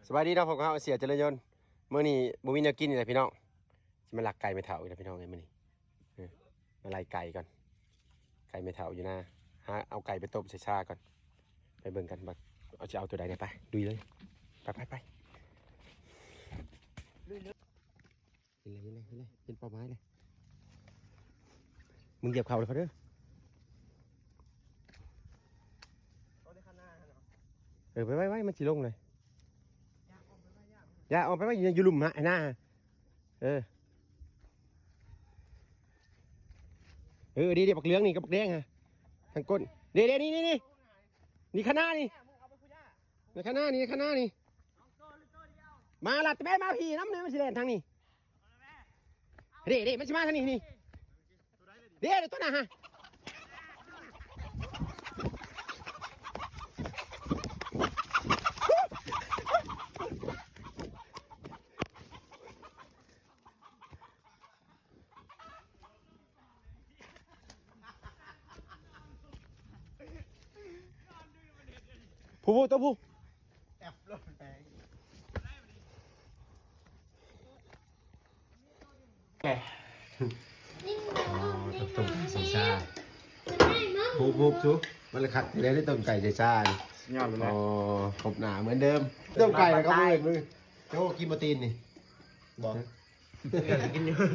สบายดีเนาะผมเขาเสียเจริญยนต์เมื่อนี้บุวินกินนี่แหละพี่น้องจะมาหลักไก่ไม่เถาอีกแล้วพี่น้องไงมื่อนี้มาไล่ไก่ก่อนไก่ไม่เถาอยู่หน้าหาเอาไก่ไปต้มใส่ชาก่อนไปเบิ่งกันบักเอาจะเอาตัวใดเนี่ยไปดูเลยไปเห็นเลยเป็นเป้าไม้เลยมึงเหยียบเข่าเลยเขาเด้อไปมันจีลงเลยอย่าออกไปไว้อยู่หลุมฮะไอ้หน้าดีบักเหลืองนี่กับบักแดงฮะทางก้นเดี๋ยวนี่ข้างหน้านี่ในข้างหน้านี่มาลัดแม่มาพี่น้ำเนื้อมันสิแลนทางนี้เดี๋ยวมันสิมาทางนี้นี่เดี๋ยวตัวหน้าฮะผู้ตัวผู้แอบรถแพงต้มใส่ชาผู้ชุบมันเลยขัดได้ต้มไก่ใส่ชาดิ ยอดเลยนะ อ๋อขบหนาเหมือนเดิมต้มไก่แล้วก็มือโจ้กินโปรตีนนี่บอก กินเยอะ